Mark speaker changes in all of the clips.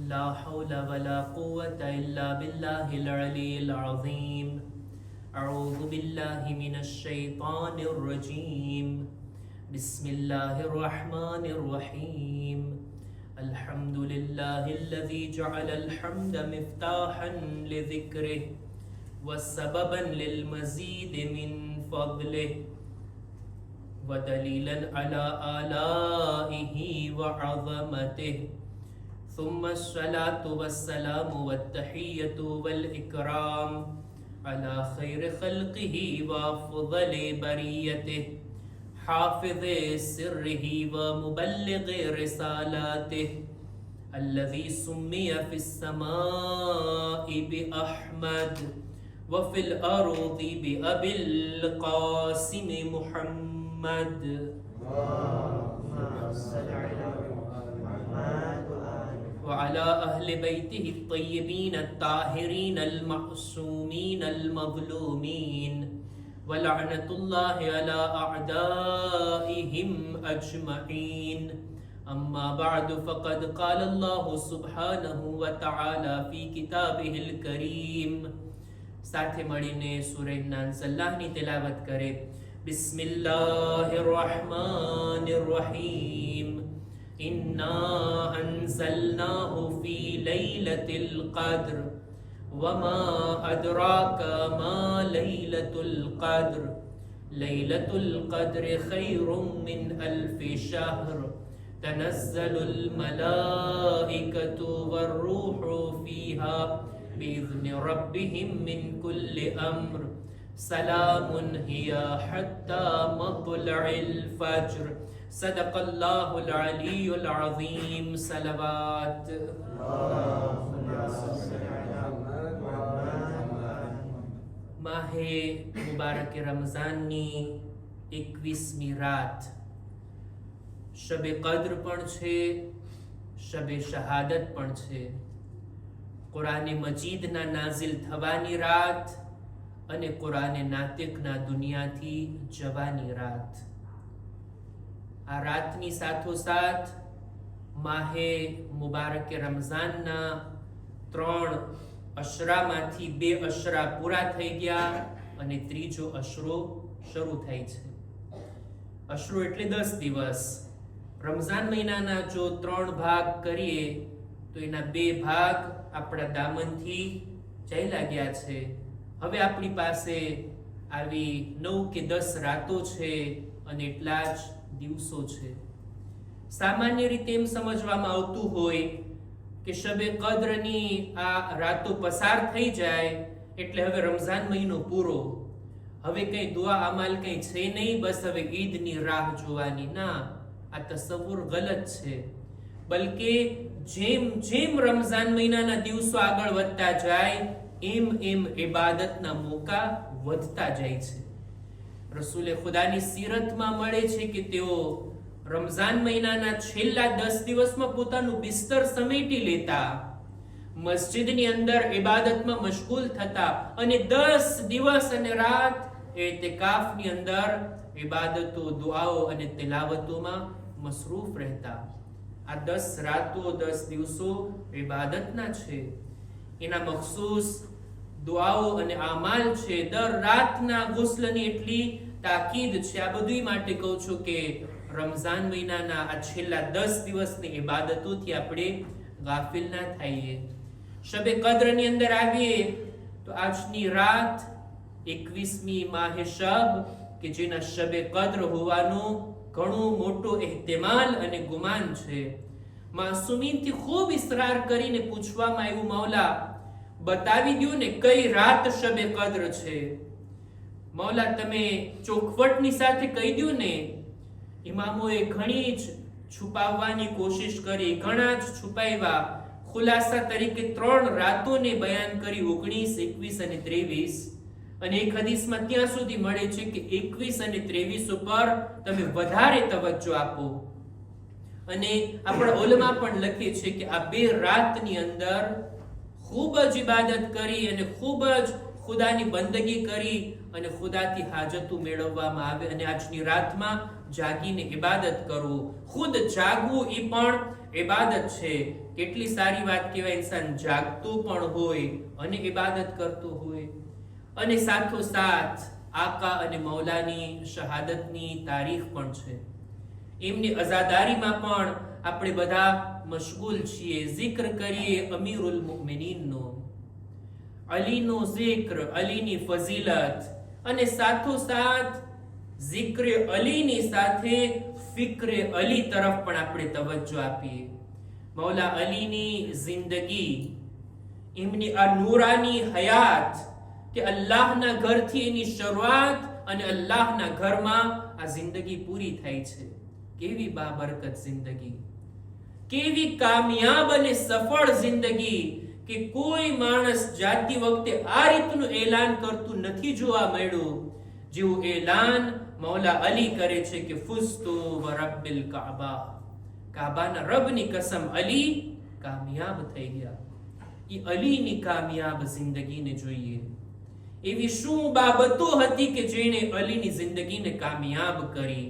Speaker 1: لا حول ولا قوة إلا بالله العلي العظيم. أعوذ بالله من الشيطان الرجيم. بسم الله الرحمن الرحيم. الحمد لله الذي جعل الحمد مفتاحا لذكره وسببا للمزيد من فضله ودليلا على آلائه وعظمته. ثم الصلاة والسلام والتحية والإكرام على خير خلقه وأفضل بريته حافظ سره ومبلغ رسالاته الذي سمي في السماء بأحمد وفي الأرض بأبي القاسم محمد. وعلى أهل بيته الطيبين الطاهرين المعصومين المظلومين ولعنة الله على أعدائهم أجمعين. أما بعد فقد قال الله سبحانه وتعالى في كتابه الكريم. સાથે મળીને સૂરહ નાઝલની તિલાવત કરે. બિસ્મિલ્લાહિર રહેમાનિર રહીમ. إنا أنزلناه في ليلة القدر وما أدراك ما ليلة القدر ليلة القدر خير من 1000 شهر تنزل الملائكة والروح فيها بإذن ربهم من كل أمر سلام هي حتى مطلع الفجر. صدق الله العلي العظيم. صلوات. માહે મુબારક રમઝાનની 21મી રાત શબે કદ્ર પણ છે, શબે શહાદત પણ છે. કુરાને મજીદના નાઝિલ થવાની રાત અને કુરાને નાતિકના દુનિયાથી જવાની રાત. આ રાતની સાથોસાથ માહે મુબારક રમઝાનના 3 અશરામાંથી 2 અશરા પૂરા થઈ ગયા અને ત્રીજો અશરો શરૂ થાય છે. અશરો એટલે 10 દિવસ. રમઝાન મહિનાના જો 3 ભાગ કરીએ તો એના 2 ભાગ આપણા દામનથી ચાલ્યા ગયા છે. હવે આપણી પાસે આવી 9 કે 10 રાતો છે અને એટલા જ દિવસો છે. સામાન્ય રીતે એમ સમજવામાં આવતું હોય કે શબે કદ્રની આ રાતો પસાર થઈ જાય એટલે હવે રમઝાન મહિનો પૂરો, હવે કઈ દુઆ અમાલ કઈ છે નહીં, બસ હવે ઈદની રાહ જોવાની. ના, આ તસવ્વુર ગલત છે. બલકે જેમ જેમ રમઝાન મહિનાના દિવસો આગળ વધતા જાય એમ એમ ઇબાદતના મોકા વધતા જાય છે. રસૂલે ખુદાની સીરતમાં મળે છે કે તેઓ રમઝાન મહિનાના છેલ્લા 10 દિવસમાં પોતાનું બિસ્તર સમેટી લેતા, મસ્જિદની અંદર ઇબાદતમાં મશગુલ થતા અને 10 દિવસ અને રાત ઇતિકાફની અંદર ઇબાદતો, દુઆઓ અને તિલાવતોમાં મસરૂફ રહેતા. આ 10 રાતો 10 દિવસો ઇબાદતના છે. એના મખસૂસ દુઆઓ અને આમાલ છે. દર રાતના ગુસ્લની એટલી તાકીદ છે. આ બધું માટે કહું છું કે રમઝાન મહિનાના આ છેલ્લા 10 દિવસની ઇબાદતોથી આપણે ગાફિલ ના થઈએ. શબે કદ્રની અંદર આવીએ તો આજની રાત 21મી માહે શબ કે જેના શબે કદ્ર હોવાનું ઘણું મોટો ehtimal અને ગુમાન છે. માસૂમીનથી ખૂબ ઇસરાર કરીને પૂછવામાં આવ્યું, મૌલા બતાવી દો ને કઈ રાત શબે કદ્ર છે. મૌલા તમે ચોખવટની સાથે કહી દો ને. ઇમામોએ ઘણી જ છુપાવવાની કોશિશ કરી, ઘણા જ છુપાવ્યા. ખુલાસા તરીકે 3 રાતોને બયાન કરી, 19, 21 અને 23. અને એક હદીસમાં ત્યાં સુધી મળે છે કે 21 અને 23 ઉપર તમે વધારે તવજ્જો આપો. અને આપણા ઉલમા પણ લખે છે કે આ 2 રાતની અંદર ખૂબ જ ઇબાદત કરી અને ખૂબ જ ખુદાની બંદગી કરી અને ખુદાથી હાજતું મેળવવામાં આવે અને આજની રાતમાં જાગીને ઇબાદત કરવું. ખુદ જાગવું એ પણ ઇબાદત છે. કેટલી સારી વાત કહેવાય, ઇન્સાન જાગતું પણ હોય અને ઇબાદત કરતું હોય. અને સાથોસાથ આકા અને મૌલાની શહાદતની તારીખ પણ છે. એમની અઝાદારીમાં પણ આપણે બધા મશગુલ છીએ. zikr કરીએ અમીરુલ મુમિનીનનો, અલીનો zikr, અલીની ફઝીલત, અને સાથોસાથ zikr અલીની સાથે ફિક્ર અલી તરફ પણ આપણે તવજ્જો આપીએ. મૌલા અલીની જિંદગી, એમની આ નૂરાની હયાત કે અલ્લાહના ઘરથી એની શરૂઆત અને અલ્લાહના ઘરમાં આ જિંદગી પૂરી થાય છે. કેવી બાબરકત જિંદગી, કેવી કામયાબ અને સફળ જિંદગી કે કોઈ માણસ જાતી વખતે આ રીતનું એલાન કરતું નથી જોવા મળ્યું જેવું એલાન મૌલા અલી કરે છે કે ફુઝતુ વરબ્બિલ કાબા, કાબાના રબની કસમ, અલી કામયાબ થઈ ગયા. એ અલીની કામયાબ જિંદગીને જોઈએ. એવી શું બાબતો હતી કે જેણે અલીની જિંદગીને કામયાબ કરી?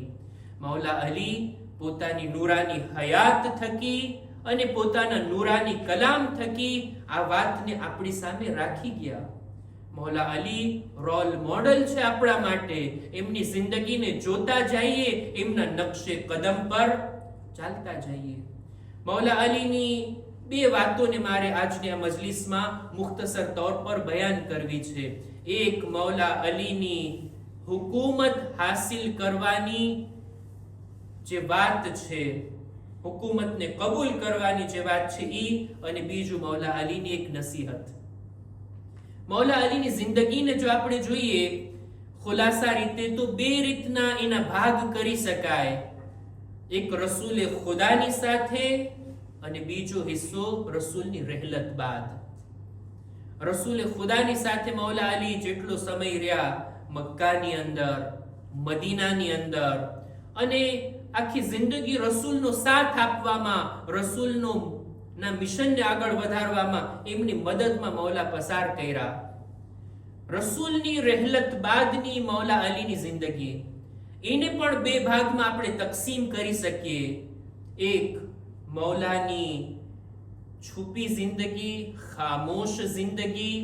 Speaker 1: મૌલા અલી પોતાની નૂરાની હયાત થકી અને પોતાના નૂરાની કલામ થકી આ વાતને આપણી સામે રાખી ગયા. મૌલા અલી રોલ મોડલ છે આપણા માટે. એમની જિંદગીને જોતા જઈએ, એમના નકશે કદમ પર ચાલતા જઈએ. મૌલા અલીની બે વાતોને મારે આજની આ મજલિસમાં મુખ્તસર તौर પર બયાન કરવી છે. એક, મૌલા અલીની હુકૂમત હાસિલ કરવાની જે વાત છે, હુકૂમતને કબૂલ કરવાની જે વાત છે ઈ, અને બીજું મૌલા અલીની એક નસીહત. મૌલા અલીની જિંદગીને જો આપણે જોઈએ ખુલાસા રીતે તો બે રીતના એના ભાગ કરી શકાય. એક રસૂલે ખુદાની સાથે અને બીજો હિસ્સો રસૂલની રહેલત બાદ. રસૂલે ખુદાની સાથે મૌલા અલી જેટલો સમય રહ્યા મક્કાની અંદર, મદીનાની અંદર, અને આખી જિંદગી રસૂલનો સાથ આપવામાં, રસૂલનો ના મિશનને આગળ વધારવામાં એમની મદદમાં મૌલા પસાર કર્યા. રસૂલની રહેલત બાદની મૌલા અલીની જિંદગી, એને પણ બે ભાગમાં આપણે તકસીમ કરી શકીએ. એક, મૌલાની છુપી જિંદગી, ખામોશ જિંદગી,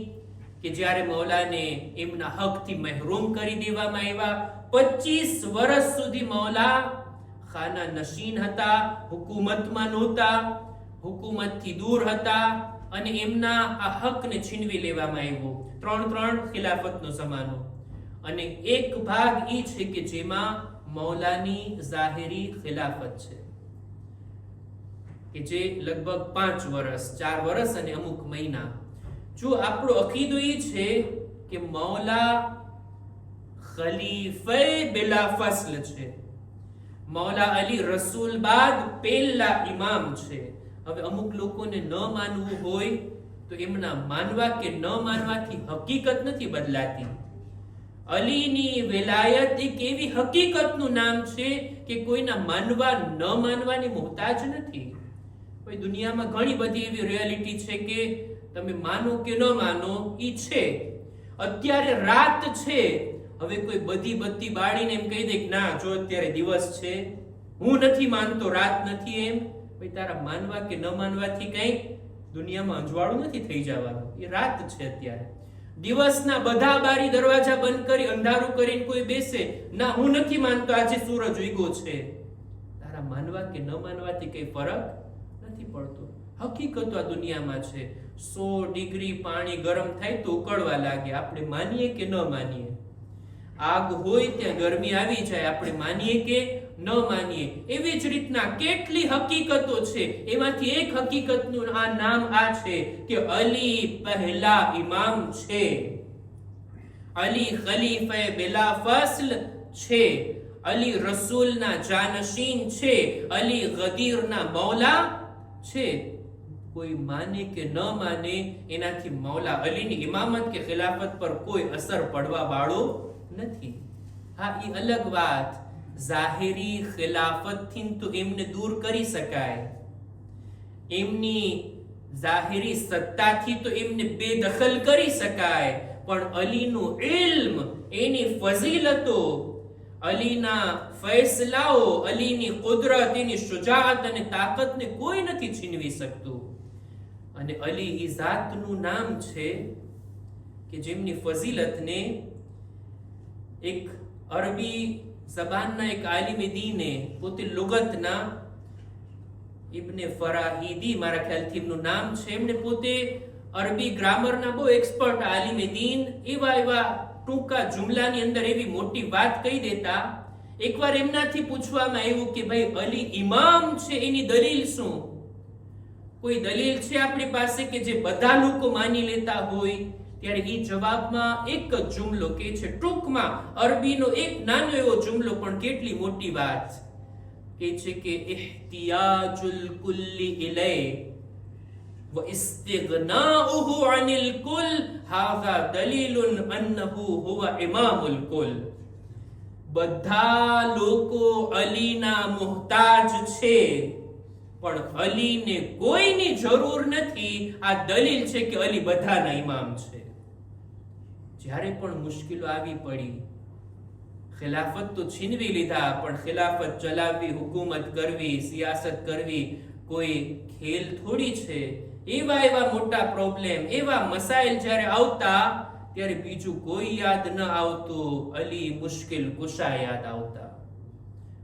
Speaker 1: કે જ્યારે મૌલાને એમના હકથી મહેરૂમ કરી દેવામાં આવ્યા. 25 વર્ષ સુધી મૌલા ખાના નશીન હતા, હુકુમતમાં નહોતા, હુકુમતથી દૂર હતા, અને એમના આ હકને છીનવી લેવામાં આવ્યો. 3 ખિલાફતનો જમાનો. અને એક ભાગ એ છે કે જેમાં મૌલાની ઝાહિરી ખિલાફત છે, કે જે લગભગ 5 વર્ષ, 4 વર્ષ અને અમુક મહિના. જો આપણો અકીદો એ છે કે મૌલા ખલીફે બિલા ફસ્લ છે, મૌલા અલી રસૂલ બાદ પહેલા ઇમામ છે. હવે અમુક લોકોને ન માનવું હોય તો એમના માનવા કે ન માનવાથી હકીકત નથી બદલાતી. અલીની વેલાયત એક એવી હકીકતનું નામ છે કે કોઈના માનવા ન માનવાની મોહતાજ નથી. કોઈ દુનિયામાં ઘણી બધી એવી રિયાલિટી છે કે તમે માનો કે ન માનો ઈ છે. અત્યારે રાત છે, હવે કોઈ બધી બત્તી બાળીને એમ કહી દે કે ના જો અત્યારે દિવસ છે, હું નથી માનતો, રાત નથી, એમ ભાઈ તારા માનવા કે ન માનવાથી કઈ દુનિયામાં અંજવાળું નથી થઈ જવાનું. એ રાત છે અત્યારે. દિવસના બધા બારી દરવાજા બંધ કરી અંધારું કરીને કોઈ બેસે, ના હું નથી માનતો આજે સૂરજ ઉગ્યો છે, તારા માનવા કે ન માનવાથી કઈ ફરક નથી પડતો. હકીકતો આ દુનિયામાં છે. 100 ડિગ્રી પાણી ગરમ થાય તો ઉકળવા લાગે, આપણે માનીએ કે ન માનીએ. આગ હોય ત્યાં ગરમી આવી જાય, આપણે માનીએ કે ન માનીએ. એવી જ રીતના કેટલી હકીકતો છે. એમાંથી એક હકીકતનું આ નામ આ છે કે અલી પહેલા ઇમામ છે, અલી ખલીફે બિલા ફસ્લ છે, અલી રસૂલના જાનશીન છે, અલી ગદીરના મૌલા છે. કોઈ માને કે ન માને, એનાથી મૌલા અલીની ઇમામત કે ખિલાફત પર કોઈ અસર પડવા વાળો નથી. હા, એ અલગ વાત, ઝાહિરી ખિલાફતથી તો એમને દૂર કરી શકાય, એમની ઝાહિરી સત્તાથી તો એમને બેદખલ કરી શકાય, પણ અલીનું ઇલ્મ, એની ફઝીલતો, અલીના ફૈસલાઓ, અલીની કુદરત, એની શુજાઅત અને તાકાતને કોઈ નથી છીનવી શકતું. અને અલી એ જાતનું નામ છે કે જેમની ફઝીલતને એક અરબી ઝબાનના એક આલિમે દીને પોતે લુગતના ઇબ્ને ફરાહિદી, મારા ખ્યાલથી એમનું નામ છે, એમને પોતે અરબી ગ્રામરના બહુ એક્સપર્ટ આલિમે દીન, એવા ટૂંકા જુમલાની અંદર એવી મોટી વાત કહી દેતા. એકવાર એમનાથી પૂછવામાં આવ્યું કે ભાઈ અલી ઇમામ છે, એની દલીલ શું? કોઈ દલીલ છે આપણી પાસે કે જે બધા લોકો માની લેતા હોય? ત્યારે એ જવાબમાં એક જ જુમલો કે છે, ટૂંકમાં અરબીનો એક નાનો એવો જુમલો, પણ કેટલી મોટી વાત કે છે કે ઇહ્તિયાજુલ કુલ્લી ઇલૈ વ ઇસ્તિગનાઉહુ અનિલ કુલ હાઝા દલીલુન અન્નહુ હુવા ઇમામુલ કુલ. બધા લોકો અલીના મુહતાજ છે, પણ અલીને કોઈની જરૂર નથી. આ દલીલ છે કે અલી બધાના ઇમામ છે. જ્યારે પણ મુશ્કેલો આવી પડી, ખિલાફત તો છીનવી લીધા, પણ ખિલાફત ચલાવવી, હુકુમત કરવી, સિયાસત કરવી કોઈ ખેલ થોડી છે. એવા મોટા પ્રોબ્લેમ, એવા મસાઇલ જ્યારે આવતા, ત્યારે બીજું કોઈ યાદ ન આવતું, અલી મુશ્કિલ કુશા યાદ આવતા.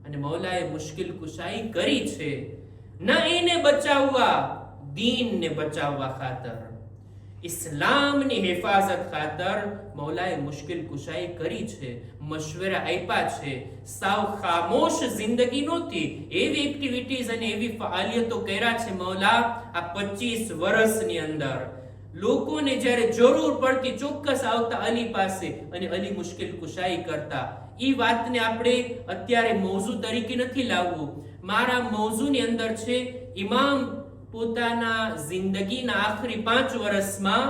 Speaker 1: અને મૌલાએ મુશ્કિલ કુશાઈ કરી છે, ના એને બચાવવા, દીનને બચાવવા ખાતર, ઇસ્લામની હિફાજત ખાતર મૌલાએ મુશ્કિલ કુશાઈ કરી છે, મશવરા આપ્યા છે. સાવ ખામોશ જિંદગી નહોતી, એવી એક્ટિવિટીઝ અને એવી ફઆલિયતો કર્યા છે મૌલા આ 25 વર્ષની અંદર. લોકોને જ્યારે જરૂર પડતી ચોક્કસ આવતા અલી પાસે અને અલી મુશ્કિલ કુશાઈ કરતા. ઈ વાતને આપણે અત્યારે મૌઝુ તરીકે નથી લાવવું. મારા મૌઝુની અંદર છે ઇમામ પોતાના જિંદગીના આખરી 5 વર્ષમાં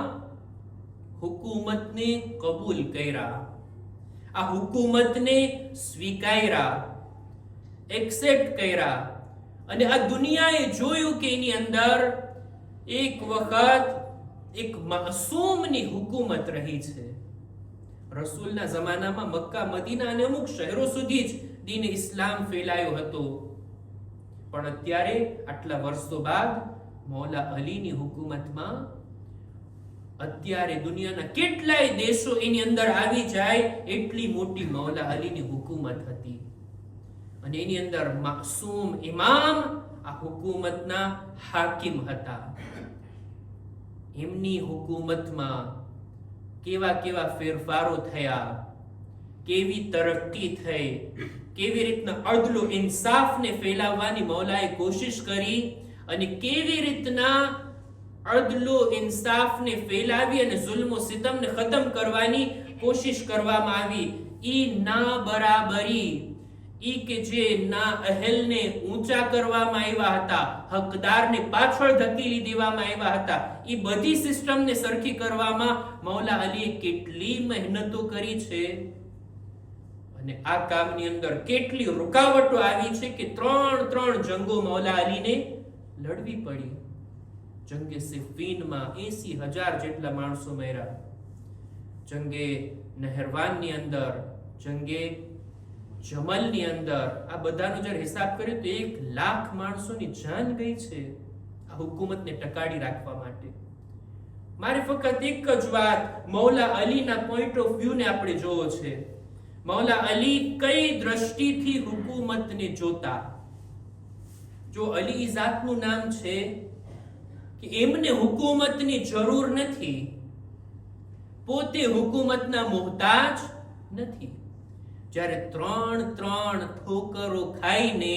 Speaker 1: હુકુમતને કબૂલ કર્યા, આ હુકુમતને સ્વીકાર્યા, એક્સેપ્ટ કર્યા. અને આ દુનિયાએ જોયું કે એની અંદર એક વખત એક માસૂમની હુકુમત રહી છે. રસૂલના જમાનામાં મક્કા, મદીના અને અમુક શહેરો સુધી જ દીન ઇસ્લામ ફેલાયો હતો. પણ અત્યારે આટલા વર્ષો બાદ મૌલા અલીની હુકુમતમાં અત્યારે દુનિયાના કેટલાય દેશો એની અંદર આવી જાય એટલી મોટી મૌલા અલીની હુકુમત હતી. અને એની અંદર માસૂમ ઇમામ આ હુકુમતના હાકિમ હતા. એમની હુકુમતમાં કેવા ફેરફારો થયા, કેવી તરક્કી થઈ, કેવી રીતના અદલ ઇન્સાફને ફેલાવવાની મૌલાએ કોશિશ કરી, અને કેવી રીતના અદલ ઇન્સાફને ફેલાવી અને જુલ્મ સિતમને ખતમ કરવાની કોશિશ કરવામાં આવી. ઈ ના બરાબરી, ઈ કે જે ના અહેલને ઊંચા કરવામાં આવ્યા હતા, હકદારને પાછળ ધકેલી દેવામાં આવ્યા હતા, ઈ બધી સિસ્ટમને સરખી કરવામાં મૌલા અલીએ કેટલી મહેનતો કરી છે. અને આ કામની અંદર કેટલી રૂકાવટો આવી છે કે 3 જંગો મૌલા અલીને લડવી પડી. જંગે સિફીનમાં 80,000 જેટલા માણસો મર્યા, જંગે નહેરવાનની અંદર, જંગે જમલની અંદર, આ બધાનો જ્યારે હિસાબ કર્યો તો 1 લાખ માણસોની જાન ગઈ છે આ હુકુમતને ટકાડી રાખવા માટે. મારે ફક્ત એક જ વાત મૌલા અલીના પોઈન્ટ ઓફ વ્યૂને આપણે જોવો છે. મૌલા અલી કઈ દ્રષ્ટિથી હુકુમતને જોતા. જો અલી જાતનું નામ છે કે એમને હુકુમતની જરૂર નથી, પોતે હુકુમતના મુહતાજ નથી. જ્યારે 3 ઠોકરો ખાઈને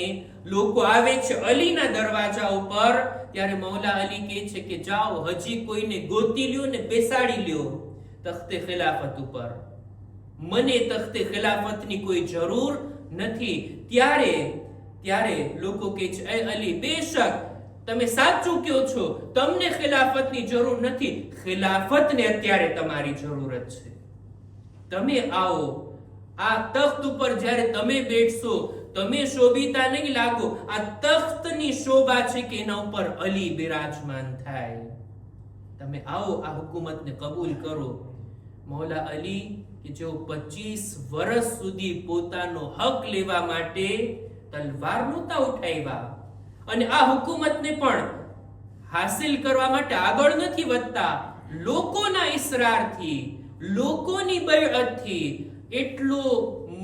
Speaker 1: લોકો આવે છે અલીના દરવાજા ઉપર, ત્યારે મૌલા અલી કહે છે કે જાઓ હજી કોઈને ગોતી લ્યો ને બેસાડી લ્યો તખ્તે ખિલાફત ઉપર, મને તખ્તે ખિલાફતની કોઈ જરૂર નથી. ત્યારે લોકો કહે છે એ અલી બેશક તમે સાચું કહો છો, તમને ખિલાફતની જરૂર નથી, ખિલાફતને અત્યારે તમારી જરૂરત છે. તમે આવો, આ તખ્ત ઉપર જ્યારે તમે બેઠશો તમે શોભિતા નહીં લાગો, આ તખ્તની શોભા છે કે એના ઉપર અલી બિરાજમાન થાય. તમે આવો, આ હુકુમતને કબૂલ કરો. મૌલા અલી કે જેઓ 25 વર્ષ સુધી પોતાનો હક લેવા માટે તલવાર નહોતા ઉઠાવ્યા અને આ હુકુમતને પણ હાસિલ કરવા માટે આગળ નથી વધતા, લોકોના ઇસરારથી, લોકોની બૈઅતથી એટલો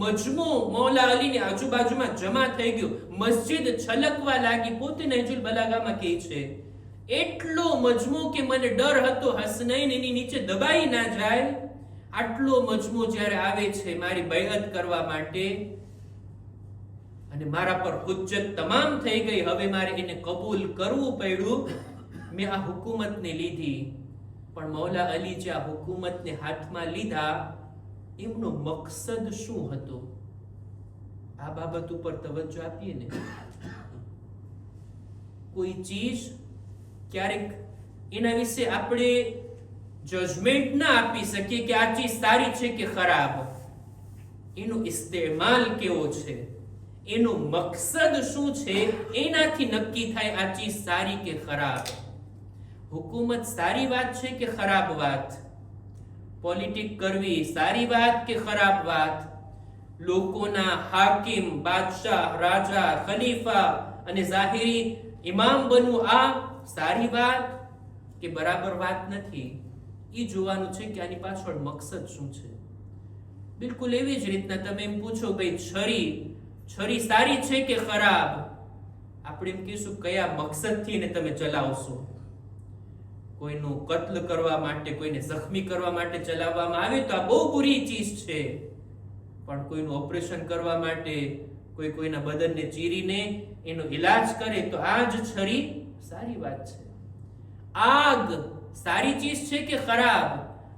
Speaker 1: મજમો મૌલા અલીની આજુબાજુમાં જમા થઈ ગયો, મસ્જિદ છલકવા લાગી. પોતે નહજુલ બલાગામાં કહે છે, એટલો મજમો કે મને ડર હતો હસનૈન એની નીચે દબાઈ ના જાય. આટલો મજમો જ્યારે આવે છે મારી બૈઅત કરવા માટે અને મારા પર હુજ્જત તમામ થઈ ગઈ, હવે મારે એને કબૂલ કરવું પડ્યું. મેં આ હુકુમતને લીધી. પણ મૌલા અલી જે આ હુકુમતને હાથમાં લીધા, એમનો મકસદ શું હતો? આ બાબત ઉપર તવજ્જો આપીએ ને. કોઈ ચીજ ક્યારેક એના વિશે આપણે જજમેન્ટ ના આપી શકીએ કે આ ચીજ સારી છે કે ખરાબ. એનો ઇસ્તેમાલ કેવો છે, એનો મકસદ શું છે, એનાથી નક્કી થાય આ ચીજ સારી કે ખરાબ. હુકુમત સારી વાત છે કે ખરાબ વાત? પોલિટિક કરવી સારી વાત કે ખરાબ વાત? લોકોના હાકિમ, બાદશાહ, રાજા, ખલીફા અને ઝાહિરી ઇમામ બનવું આ સારી વાત કે બરાબર વાત નથી? એ જોવાનું છે કે આની પાછળ મકસદ શું છે. બિલકુલ એવી જ રીતના તમે એમ પૂછો, ભાઈ છરી સારી છે કે ખરાબ? આપણે એમ કહીશું કયા મકસદથી એને તમે ચલાવશો. કોઈનું કત્લ કરવા માટે, કોઈને જખ્મી કરવા માટે ચલાવવામાં આવે તો આ બહુ બુરી ચીજ છે. પણ કોઈનું ઓપરેશન કરવા માટે, કોઈના બદનને ચીરીને એનો ઈલાજ કરે તો આ જ છરી સારી વાત છે. આગ સારી ચીજ છે કે ખરાબ?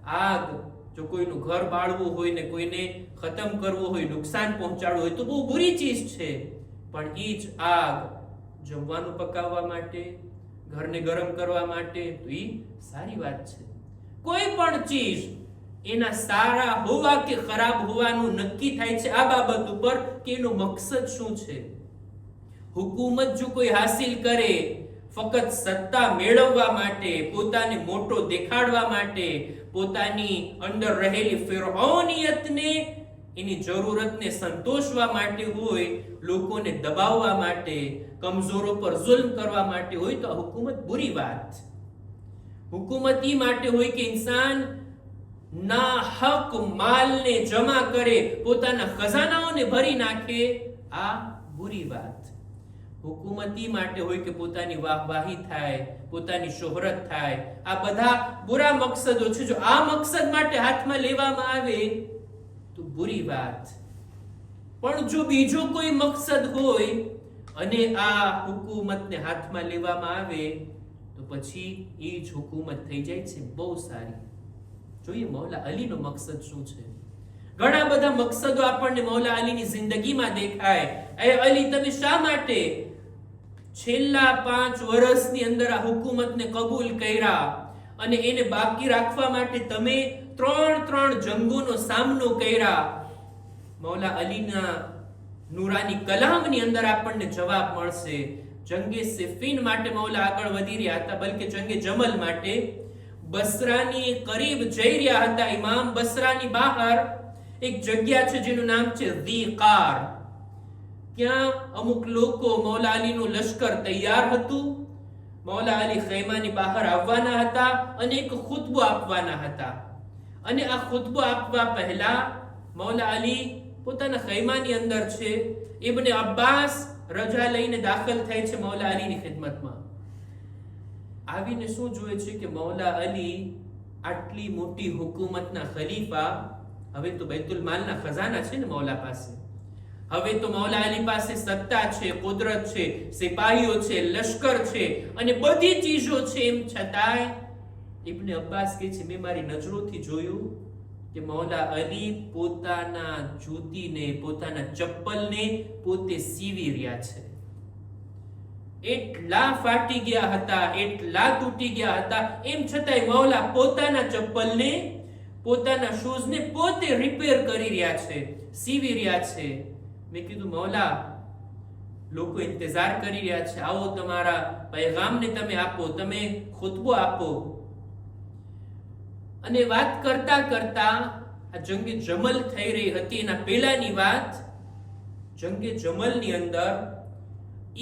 Speaker 1: આગ જો કોઈનું ઘર બાળવું હોય ને કોઈને ખતમ કરવું હોય, નુકસાન પહોંચાડવું હોય તો બહુ બુરી ચીજ છે. પણ એ જ આગ જમવાનું પકાવવા માટે, ઘરને ગરમ કરવા માટે તો એ સારી વાત છે. કોઈ પણ ચીજ એના સારા હોવા કે ખરાબ હોવાનું નક્કી થાય છે આ બાબત ઉપર કે એનો મકસદ શું છે. હુકુમત જો કોઈ હાસિલ કરે ફક્ત સત્તા મેળવવા માટે, પોતાને મોટો દેખાડવા માટે, પોતાની અંદર રહેલી ફિરૌનિયતને, એની જરૂરતને સંતોષવા માટે હોય, લોકોને દબાવવા માટે, કમજોરો પર જુલ્મ કરવા માટે હોય તો આ હુકુમત બુરી વાત. હુકુમત ઈ માટે હોય કે ઇન્સાન ના હક માલને જમા કરે, પોતાના ખજાનાઓને ભરી નાખે, આ બુરી વાત. હુકુમત ઈ માટે હોય કે પોતાની વાહવાહી થાય, પોતાની શોહરત થાય. આ બધા બુરા મકસદો છે. જો આ મકસદ માટે હાથમાં લેવામાં આવે તો બુરી વાત. પણ જો બીજો કોઈ મકસદ હોય અને આ હુકુમતને હાથમાં લેવામાં આવે તો પછી એ જ હુકુમત થઈ જાય છે બહુ સારી. જોઈએ મૌલા અલીનો મકસદ શું છે. ઘણા બધા મકસદો આપણને મૌલા અલીની જિંદગીમાં દેખાય. એ અલી, તમે શા માટે છેલ્લા 5 વર્ષની અંદર આ હુકુમતને કબૂલ કર્યા અને એને બાકી રાખવા માટે તમે 3 જંગોનો સામનો કર્યા? મૌલા અલીના નૂરાની કલામની અંદર આપણને જવાબ મળશે. જંગે સિફીન માટે મૌલા આગળ વધી રહ્યા હતા, બલકે જંગે જમલ માટે બસરાની કરીબ જઈ રહ્યા હતા. ઇમામ બસરાની બહાર એક જગ્યા છે જેનું નામ છે ઝીકાર. ત્યાં અમુક લોકો, મૌલા અલીનું લશ્કર તૈયાર હતું. મૌલા અલી ખૈમાની બહાર આવવાના હતા અને એક ખુતબો આપવાના હતા. અને આ ખુતબો આપવા પહેલા મૌલા અલી પોતાના ખૈમાની અંદર છે. ઇબ્ન અબ્બાસ રજા લઈને દાખલ થાય છે મૌલા અલીની ખિદમતમાં. આવીને શું જોવે છે કે મૌલા અલી આટલી મોટી હુકુમતના ખલીફા, હવે તો બૈતુલ માલના ખજાના છે ને મૌલા પાસે, હવે તો મૌલા અલી પાસે સત્તા છે, કુદરત છે, સિપાહીઓ છે, લશ્કર છે અને બધી ચીજો છે. એમ છતાંય ઇબ્ન અબ્બાસ કહે છે, મેં મારી નજરોથી જોયું કે મૌલા અલી પોતાના જૂતીને, પોતાના ચપ્પલને પોતે સીવી રહ્યા છે. એટલા ફાટી ગયા હતા, એટલા તૂટી ગયા હતા, એમ છતાંય મૌલા પોતાના ચપ્પલને, પોતાના શૂઝને પોતે રિપેર કરી રહ્યા છે, સીવી રહ્યા છે. મેં કીધું, મૌલા, લોકો ઇંતજાર કરી રહ્યા છે, આવો તમારા પૈગામને તમે આપો, તમે ખુતબો આપો. અને વાત કરતા કરતા આ જંગે જમલ થઈ રહી હતી એના પહેલાની વાત. જંગે જમલની અંદર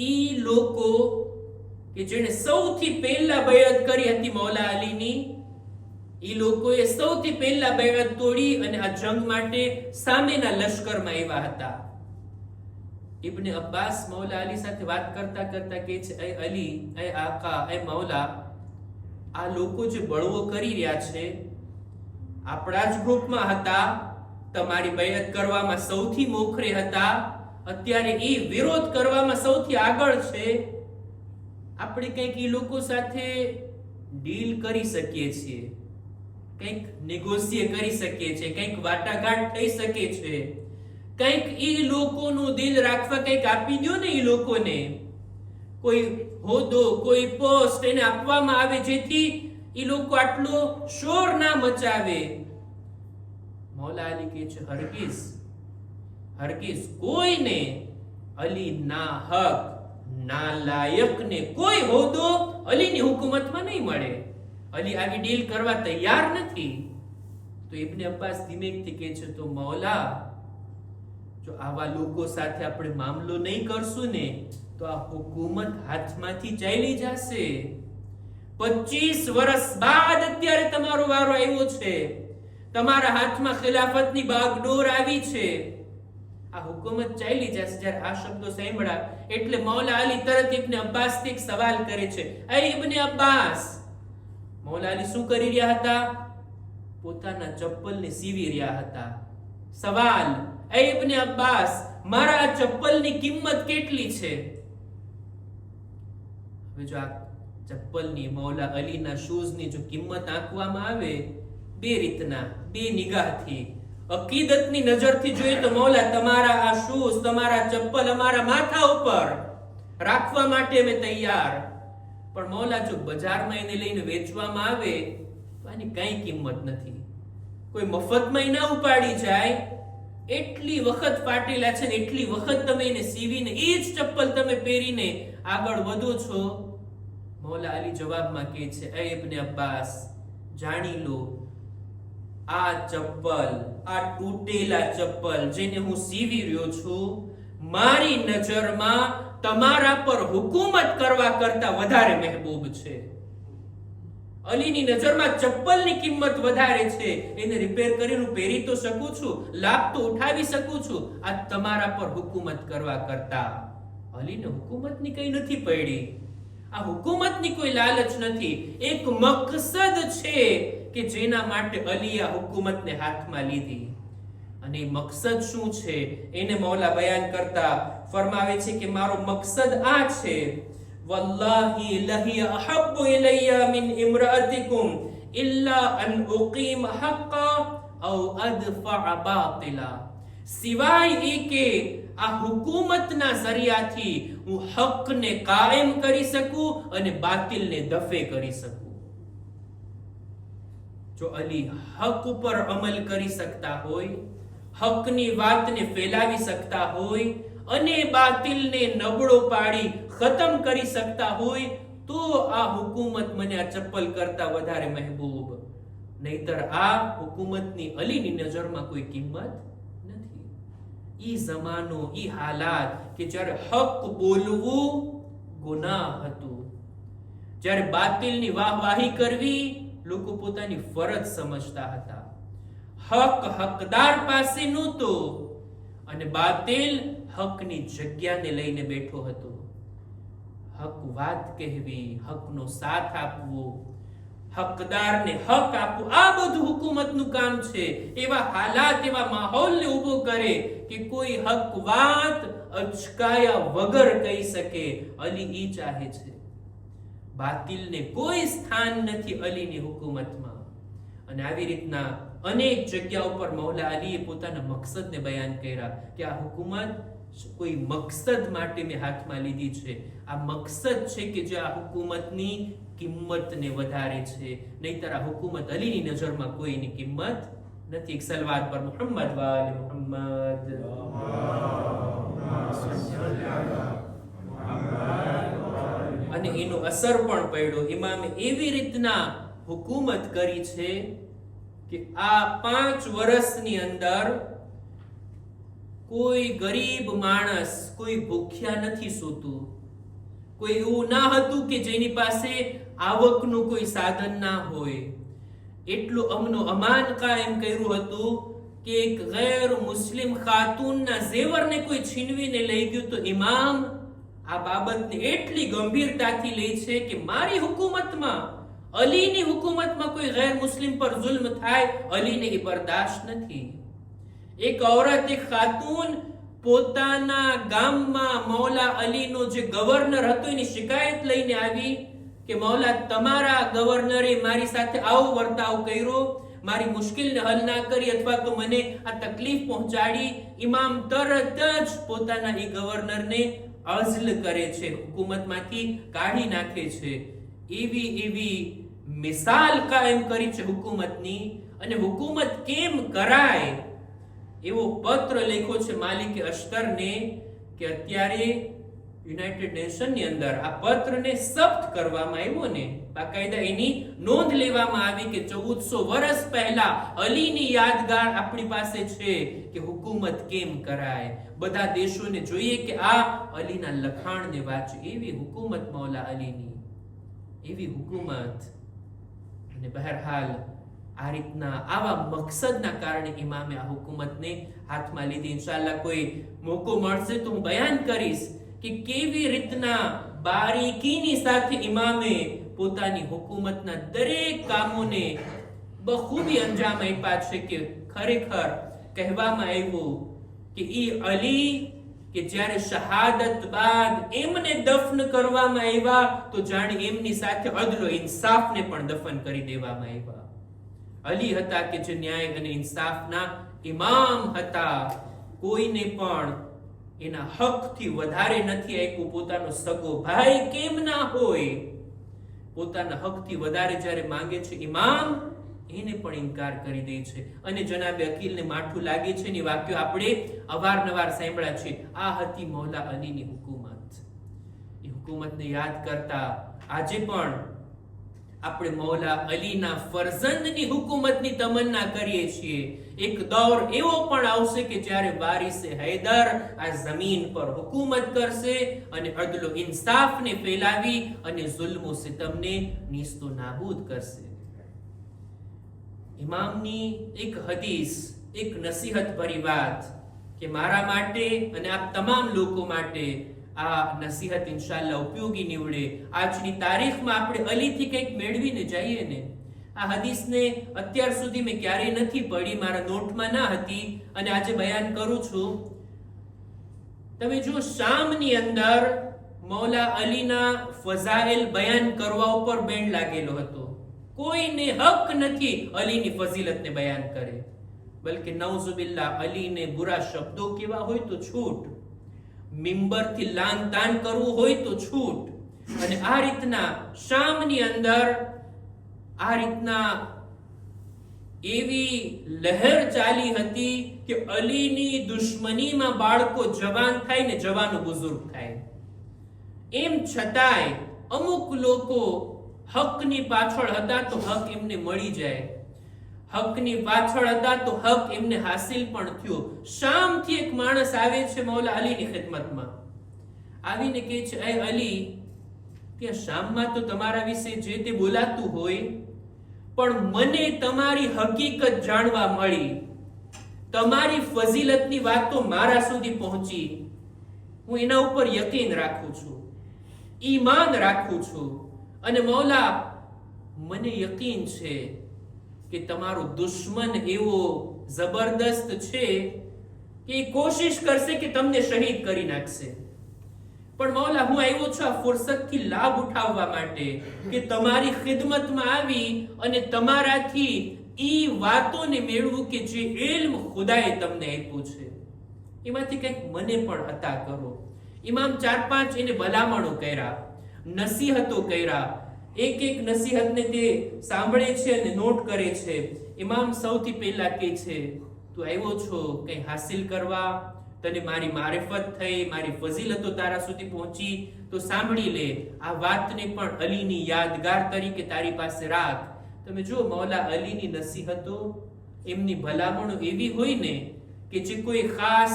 Speaker 1: ઈ લોકો કે જેણે સૌથી પહેલા બૈઅત કરી હતી મૌલા અલીની, ઈ લોકોએ સૌથી પહેલા બૈઅત તોડી અને આ જંગ માટે સામેના લશ્કરમાં આવ્યા હતા. ઇબ્ન અબ્બાસ મૌલા અલી સાથે વાત કરતા કરતા કહે છે, એ અલી, એ આકા, એ મૌલા, આ લોકો જે બળવો કરી રહ્યા છે આપણા જ ગ્રુપમાં હતા, તમારી બૈઅત કરવામાં સૌથી મોખરે હતા, અત્યારે એ વિરોધ કરવામાં સૌથી આગળ છે. આપણે કંઈક એ લોકો સાથે ડીલ કરી શકીએ છીએ, કંઈક નેગોશિયેટ કરી શકીએ છીએ, કંઈક વાટાઘાટ થઈ શકે છે, કંઈક એ લોકોનું દિલ રાખવા કંઈક આપી દો ને. એ લોકોને કોઈ હોદ્દો, કોઈ પોસ્ટ એને આપવામાં આવે જેથી એ લોકો આટલો શોર ના મચાવે. મૌલા અલી કહે છે, હરગીઝ હરગીઝ કોઈને અલી ના હક ના લાયકને કોઈ હોદ્દો અલીની હુકુમતમાં નહીં મળે. અલી આવી ડીલ કરવા તૈયાર નથી. તો ઇબ્ન અબ્બાસ ધીમેથી કહે છે, તો મૌલા, જો આવા લોકો સાથે આપણે મામલો નહીં કરશું ને તો આ હુકુમત હાથમાંથી ચાલી જશે. 25 વર્ષ બાદ અત્યારે તમારો વારો આવ્યો છે, તમારા હાથમાં ખિલાફતની બાગડોર આવી છે, આ હુકુમત ચાલી જશે. જ્યારે આ શબ્દો સાંભળ્યા એટલે મૌલા અલી તરત ઇબ્ન અબ્બાસથી એક સવાલ કરે છે, એ ઇબ્ન અબ્બાસ. મૌલા અલી શું કરી રહ્યા હતા? પોતાના ચપ્પલને સીવી રહ્યા હતા. સવાલ, એ ઇબ્ન અબ્બાસ, મારા આ ચપ્પલની કિંમત કેટલી છે? હવે જો આ ચપ્પલની, મૌલા અલીના શૂઝની જો કિંમત આંકવામાં આવે બે રીતના, બે નિગાહથી, અકીદતની નજરથી જોઈએ તો મૌલા તમારા આ શૂઝ, તમારા ચપ્પલ અમારા માથા ઉપર રાખવા માટે અમે તૈયાર. પણ મૌલા જો બજારમાં એને લઈને વેચવામાં આવે તો આની કઈ કિંમત નથી. કોઈ મફતમાં ના ઉપાડી જાય, એટલી વખત ફાટેલા છે ને એટલી વખત તમે એને સીવીને એ જ ચપ્પલ તમે પહેરીને આગળ વધો છો. મૌલા અલી જવાબમાં કહે છે, એ ઇબ્ન અબ્બાસ, જાણી લો, આ ચપ્પલ, આ તૂટેલા ચપ્પલ જેને હું સીવી રહ્યો છું, મારી નજરમાં તમારા પર હુકુમત કરવા કરતા વધારે મહેબૂબ છે. અલીની નજરમાં ચપ્પલની કિંમત વધારે છે. એને રિપેર કરીને પહેરી તો શકું છું, લાભ તો ઉઠાવી શકું છું, આ તમારા પર હુકુમત કરવા કરતા અલીને હુકુમતની કઈ નથી પડી. આ હુકુમતની કોઈ લાલચ નથી. એક મકસદ છે કે જેના માટે અલી આ હુકુમતને હાથમાં લીધી. અને મકસદ શું છે એને મૌલા બયાન કરતા ફરમાવે છે કે મારો મકસદ આ છે, વલ્લાહી લહી અહબ્બુ ઇલૈયા મિન ઇમરાઅતિકુમ ઇલ્લા અન ઉકીમ હક્કા ઔ અદફઅ બાતિલા. સિવાય એ કે આ હુકુમતના ઝરિયાથી હું હકને કાયમ કરી શકું અને બાતિલને દફે કરી શકું. જો અલી હક ઉપર અમલ કરી શકતા હોય, હકની વાતને ફેલાવી શકતા હોય અને બાતિલને નબળો પાડી ખતમ કરી શકતા હોય તો આ હુકુમત મને આ ચપ્પલ કરતા વધારે મહેબૂબ. નહીતર આ હુકુમતની અલીની નજરમાં કોઈ કિંમત નથી. ઈ જમાનો, ઈ હાલાત કે જ્યારે હક બોલવું ગુનાહ હતું, જ્યારે બાતિલની વાહવાહી કરવી લોકો પોતાની ફરજ સમજતા હતા. હક હકદાર પાસે નહોતો અને બાતિલ હકની જગ્યાને લઈને બેઠો હતો. હક વાત કહેવી, હકનો સાથ આપવો, હકદારને હક આપવું, આ બધું હુકુમતનું કામ છે. એવા હાલાત, એવા માહોલને ઊભો કરે કે કોઈ હક વાત અચકાયા વગર કહી શકે. અલી ઈ ચાહે છે. બાતિલને કોઈ સ્થાન નથી અલીની હુકુમતમાં. અને આવી રીતના અનેક જગ્યા ઉપર મૌલા અલીએ પોતાના મકસદને બયાન કર્યા કે આ હુકુમત કોઈ મકસદ માટે મેં હાથમાં લીધી છે. આ મકસદ છે કે જે આ હુકુમતની કિંમતને વધારે છે. નહીતર આ હુકુમત અલીની નજરમાં કોઈની કિંમત નથી. એક સલવાત પર મુહમ્મદ વાલે મુહમ્મદ. અને એનો અસર પણ પડ્યો. ઇમામે એવી રીતના હુકુમત કરી છે કે આ 5 વર્ષની અંદર કોઈ ગરીબ માણસ, કોઈ ભૂખ્યા નથી સૂતું. કોઈ એવું ના હતું કે જેની પાસે આવકનું કોઈ સાધન ના હોય. એટલું અમનો અમાન કાયમ કર્યું હતું કે એક ગેર મુસ્લિમ ખાતુનના ઝેવરને કોઈ છીનવીને લઈ ગયું તો ઇમામ આ બાબતને એટલી ગંભીરતાથી લે છે કે મારી હુકુમતમાં, અલીની હુકુમતમાં કોઈ ગેર મુસ્લિમ પર જુલ્મ થાય, અલીને એ બરદાશ્ત નથી. એક ઔરત, એક ખાતુન પોતાના ગામમાં મૌલા અલીનો જે ગવર્નર હતો એની શિકાયત લઈને આવી કે મૌલા તમારા ગવર્નરે મારી સાથે આવો વર્તાવ કર્યો, મારી મુશ્કેલને હલ ના કરી અથવા તો મને આ તકલીફ પહોંચાડી. ઇમામ તરત જ પોતાના એ ગવર્નરને અઝલ કરે છે, હુકુમતમાંથી કાઢી નાખે છે. એવી મિસાલ કાયમ કરી છે હુકુમતની. અને હુકુમત કેમ કરાય એવો પત્ર લખ્યો છે માલિકે અશ્તરને કે અત્યારે યુનાઇટેડ નેશનની અંદર આ પત્રને સખ્ત કરવામાં આવ્યો ને, બાકાયદા એની નોંધ લેવામાં આવી કે 1400 વર્ષ પહેલા અલીની યાદગાર આપણી પાસે છે કે હુકુમત કેમ કરાય. બધા દેશોને જોઈએ કે આ અલીના લખાણને વાંચે. એવી હુકુમત મૌલા અલીની, એવી હુકુમત. અને બહરહાલ આ રીતના આવા મકસદના કારણે ઇમામે આ હુકુમતને હાથમાં લીધી. ઇન્શાઅલ્લાહ કોઈ મોકો મળશે તો હું બયાન કરીશ કે કેવી રીતના બારીકીની સાથે ઇમામે પોતાની હુકુમતના દરેક કામોને બખૂબી અંજામ આપ્યા છે. કે ખરેખર કહેવામાં આવ્યું કે ઈ અલી કે જ્યારે શહાદત બાદ એમને દફન કરવામાં આવ્યા તો જાણે એમની સાથે અદલ ઇન્સાફને પણ દફન કરી દેવામાં આવ્યા. અલી હતા કે જે ન્યાય અને ઇન્સાફના ઇમામ હતા. કોઈને પણ એના હકથી વધારે નથી આપ્યું. પોતાનો સગો ભાઈ કેમ ના હોય, પોતાના હકથી વધારે જ્યારે માંગે છે ઇમામ, એને પણ ઇનકાર કરી દે છે. અને જનાબે અકીલને માઠું લાગે છે ને વાક્યો આપણે અવારનવાર સાંભળ્યા છે. આ હતી મૌલા અલીની હુકુમત. એ હુકુમતને યાદ કરતા આજે પણ આપણે મૌલા અલીના ફરઝંદની હુકુમતની તમન્ના કરીએ છીએ. એક દૌર એવો પણ આવશે કે જ્યારે વારિસે હૈદર આ જમીન પર હુકુમત કરશે અને અદલ ઇન્સાફને ફેલાવી અને જુલ્મ સિતમને નીસ્તો નાબૂદ કરશે. ઇમામની એક હદીસ, એક નસીહત ભરી વાત કે મારા માટે અને આપ તમામ લોકો માટે આ નસીહત ઇન્શાઅલ્લાહ ઉપયોગી નીવડે. આજની તારીખમાં આપણે અલીથી કંઈક મેળવીને જઈએ ને. આ હદીસને અત્યાર સુધી મેં ક્યારેય નથી પઢી, મારા નોટમાં ના હતી અને આજે બયાન કરું છું. તમે જો શામની અંદર મૌલા અલીના ફઝાઇલ બયાન કરવા ઉપર બેન લાગેલો હતો. કોઈને હક નથી અલીની ફઝીલતને બયાન કરે, બલકે નૌઝુબિલ્લાહ અલીને બુરા શબ્દો કેવા હોય તો છૂટ, મિંબરથી લાન તાન કરવું હોય તો છૂટ. અને આ રીતના શામની અંદર આ રીતના એવી લહેર ચાલી હતી કે અલીની દુશ્મનીમાં બાળકો જવાન થાય ને જવાનો બુઝુર્ગ થાય. એમ છતાંય અમુક લોકો હકની પાછળ હતા તો હક એમને મળી જાય, હકની પાછળ હતા તો હક એમને હાસિલ પણ થયો. શામથી એક માણસ આવે છે મૌલા અલીની ખિદમતમાં, આવીને કહે છે, એ અલી, ત્યાં શામમાં તો તમારા વિશે જે તે બોલાતું હોય, પણ મને તમારી હકીકત જાણવા મળી, તમારી ફઝીલતની વાતો મારા સુધી પહોંચી. હું એના ઉપર યકીન રાખું છું, ઈમાન રાખું છું. અને મૌલા, મને યકીન છે કે તમારો દુશ્મન એવો જબરદસ્ત છે કે એ કોશિશ કરશે કે તમને શહીદ કરી નાખશે. પણ મૌલા, હું આવ્યો છું આ ફુરસતથી લાભ ઉઠાવવા માટે કે તમારી ખિદમતમાં આવી અને તમારાથી ઈ વાતોને મેળવું કે જે ઇલ્મ ખુદાએ તમને આપ્યું છે, એમાંથી કંઈક મને પણ અતા કરો. ઇમામ 4-5 એને ભલામણો કર્યા, નસીહતો કર્યા. એક નસીહતને તે સાંભળે છે અને નોટ કરે છે. ઇમામ સૌથી પહેલા કહે છે, તું આવ્યો છો કંઈ હાસિલ કરવા, તને મારી મારિફત થઈ, મારી ફઝીલતો તારા સુધી પહોંચી, તો સાંભળી લે. આ વાતને પણ અલીની યાદગાર તરીકે તારી પાસે રાખ. તમે જુઓ, મૌલા અલીની નસીહતો, એમની ભલામણો એવી હોય ને કે જે કોઈ ખાસ